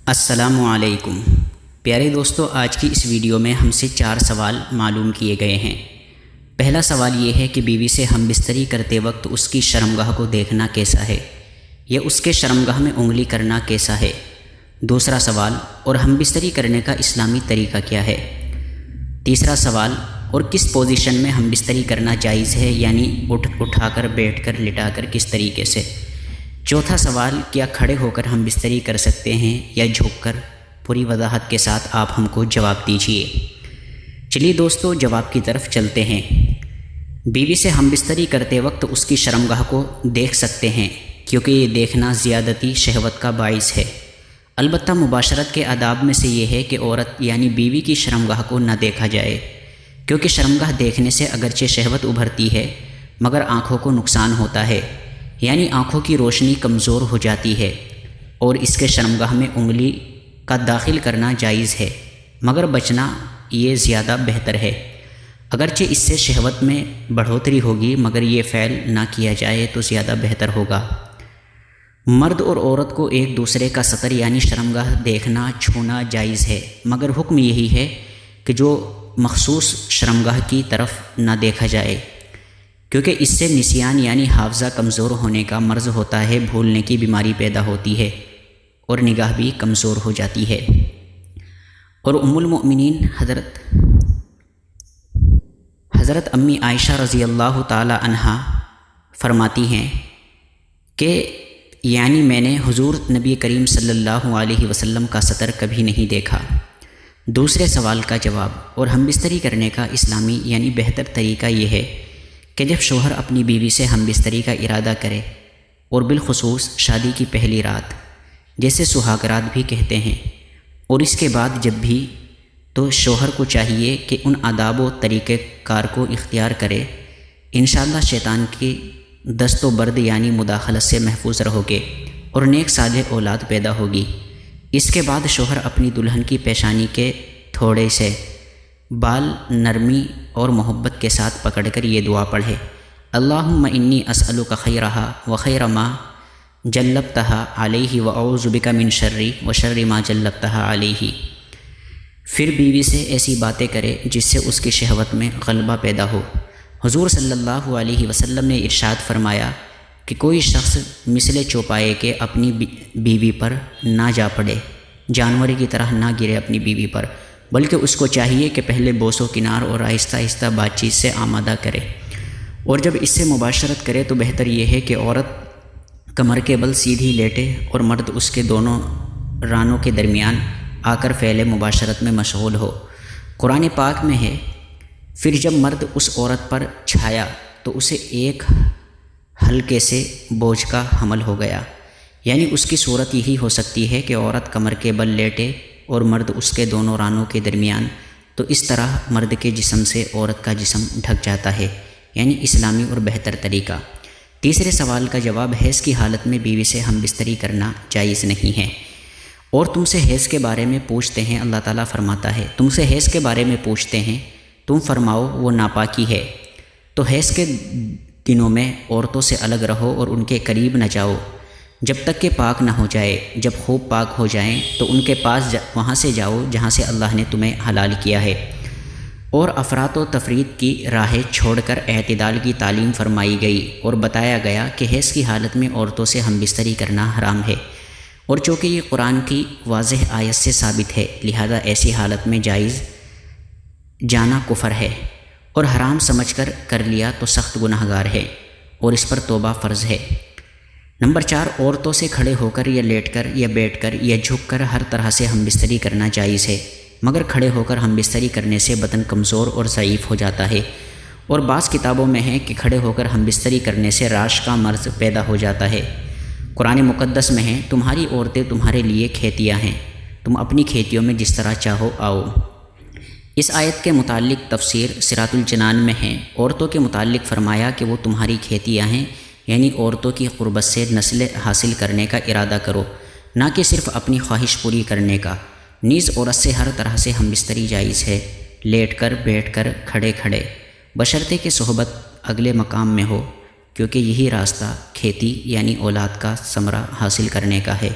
السلام علیکم پیارے دوستو، آج کی اس ویڈیو میں ہم سے 4 سوال معلوم کیے گئے ہیں۔ پہلا سوال یہ ہے کہ بیوی سے ہم بستری کرتے وقت اس کی شرمگاہ کو دیکھنا کیسا ہے یا اس کے شرمگاہ میں انگلی کرنا کیسا ہے۔ دوسرا سوال، اور ہم بستری کرنے کا اسلامی طریقہ کیا ہے۔ تیسرا سوال، اور کس پوزیشن میں ہم بستری کرنا جائز ہے، یعنی اٹھا کر، بیٹھ کر، لٹا کر، کس طریقے سے۔ چوتھا سوال، کیا کھڑے ہو کر ہم بستری کر سکتے ہیں یا جھک کر۔ پوری وضاحت کے ساتھ آپ ہم کو جواب دیجیے۔ چلیے دوستو، جواب کی طرف چلتے ہیں۔ بیوی سے ہم بستری کرتے وقت اس کی شرمگاہ کو دیکھ سکتے ہیں، کیونکہ یہ دیکھنا زیادتی شہوت کا باعث ہے۔ البتہ مباشرت کے آداب میں سے یہ ہے کہ عورت یعنی بیوی کی شرمگاہ کو نہ دیکھا جائے، کیونکہ شرمگاہ دیکھنے سے اگرچہ شہوت ابھرتی ہے مگر آنکھوں کو نقصان ہوتا ہے، یعنی آنکھوں کی روشنی کمزور ہو جاتی ہے، اور اس کے شرمگاہ میں انگلی کا داخل کرنا جائز ہے مگر بچنا یہ زیادہ بہتر ہے۔ اگرچہ اس سے شہوت میں بڑھوتری ہوگی مگر یہ فعل نہ کیا جائے تو زیادہ بہتر ہوگا۔ مرد اور عورت کو ایک دوسرے کا سطر یعنی شرمگاہ دیکھنا، چھونا جائز ہے، مگر حکم یہی ہے کہ جو مخصوص شرمگاہ کی طرف نہ دیکھا جائے، کیونکہ اس سے نسیان یعنی حافظہ کمزور ہونے کا مرض ہوتا ہے، بھولنے کی بیماری پیدا ہوتی ہے اور نگاہ بھی کمزور ہو جاتی ہے۔ اور ام المؤمنین حضرت امی عائشہ رضی اللہ تعالی عنہا فرماتی ہیں کہ یعنی میں نے حضور نبی کریم صلی اللہ علیہ وسلم کا سطر کبھی نہیں دیکھا۔ دوسرے سوال کا جواب، اور ہم بستری کرنے کا اسلامی یعنی بہتر طریقہ یہ ہے کہ جب شوہر اپنی بیوی سے ہم بستری کا ارادہ کرے، اور بالخصوص شادی کی پہلی رات جیسے سہاگ رات بھی کہتے ہیں، اور اس کے بعد جب بھی، تو شوہر کو چاہیے کہ ان آداب و طریقہ کار کو اختیار کرے۔ انشاءاللہ شیطان کی دست و برد یعنی مداخلت سے محفوظ رہو گے اور نیک صالح اولاد پیدا ہوگی۔ اس کے بعد شوہر اپنی دلہن کی پیشانی کے تھوڑے سے بال نرمی اور محبت کے ساتھ پکڑ کر یہ دعا پڑھے، اللہم انی اسألک خیرہا و خیر ما جلبتہا علیہ و اعوذ بک من شر و شر ما جلبتہا علیہ۔ پھر بیوی سے ایسی باتیں کرے جس سے اس کی شہوت میں غلبہ پیدا ہو۔ حضور صلی اللہ علیہ وسلم نے ارشاد فرمایا کہ کوئی شخص مثل چوپائے کے اپنی بیوی پر نہ جا پڑے، جانور کی طرح نہ گرے اپنی بیوی پر، بلکہ اس کو چاہیے کہ پہلے بوس و کنار اور آہستہ آہستہ بات چیت سے آمادہ کرے، اور جب اس سے مباشرت کرے تو بہتر یہ ہے کہ عورت کمر کے بل سیدھی لیٹے اور مرد اس کے دونوں رانوں کے درمیان آ کر فعل مباشرت میں مشغول ہو۔ قرآن پاک میں ہے، پھر جب مرد اس عورت پر چھایا تو اسے ایک ہلکے سے بوجھ کا حمل ہو گیا، یعنی اس کی صورت یہی ہو سکتی ہے کہ عورت کمر کے بل لیٹے اور مرد اس کے دونوں رانوں کے درمیان، تو اس طرح مرد کے جسم سے عورت کا جسم ڈھک جاتا ہے، یعنی اسلامی اور بہتر طریقہ۔ تیسرے سوال کا جواب، حیض کی حالت میں بیوی سے ہم بستری کرنا جائز نہیں ہے۔ اور تم سے حیض کے بارے میں پوچھتے ہیں، اللہ تعالیٰ فرماتا ہے تم سے حیض کے بارے میں پوچھتے ہیں، تم فرماؤ وہ ناپاکی ہے، تو حیض کے دنوں میں عورتوں سے الگ رہو اور ان کے قریب نہ جاؤ جب تک کہ پاک نہ ہو جائے۔ جب خوب پاک ہو جائیں تو ان کے پاس وہاں سے جاؤ جہاں سے اللہ نے تمہیں حلال کیا ہے۔ اور افراط و تفریط کی راہیں چھوڑ کر اعتدال کی تعلیم فرمائی گئی اور بتایا گیا کہ حیض کی حالت میں عورتوں سے ہم بستری کرنا حرام ہے، اور چونکہ یہ قرآن کی واضح آیت سے ثابت ہے لہذا ایسی حالت میں جائز جانا کفر ہے، اور حرام سمجھ کر لیا تو سخت گناہگار ہے، اور اس پر توبہ فرض ہے۔ نمبر 4، عورتوں سے کھڑے ہو کر یا لیٹ کر یا بیٹھ کر یا جھک کر ہر طرح سے ہم بستری کرنا جائز ہے، مگر کھڑے ہو کر ہم بستری کرنے سے بدن کمزور اور ضعیف ہو جاتا ہے، اور بعض کتابوں میں ہے کہ کھڑے ہو کر ہم بستری کرنے سے راش کا مرض پیدا ہو جاتا ہے۔ قرآن مقدس میں ہے، تمہاری عورتیں تمہارے لیے کھیتیاں ہیں، تم اپنی کھیتیوں میں جس طرح چاہو آؤ۔ اس آیت کے متعلق تفسیر صراط الجنان میں ہے، عورتوں کے متعلق فرمایا کہ وہ تمہاری کھیتیاں ہیں، یعنی عورتوں کی قربت سے نسل حاصل کرنے کا ارادہ کرو، نہ کہ صرف اپنی خواہش پوری کرنے کا۔ نیز عورت سے ہر طرح سے ہم بستری جائز ہے، لیٹ کر، بیٹھ کر، کھڑے کھڑے، بشرطے کہ صحبت اگلے مقام میں ہو، کیونکہ یہی راستہ کھیتی یعنی اولاد کا ثمرہ حاصل کرنے کا ہے۔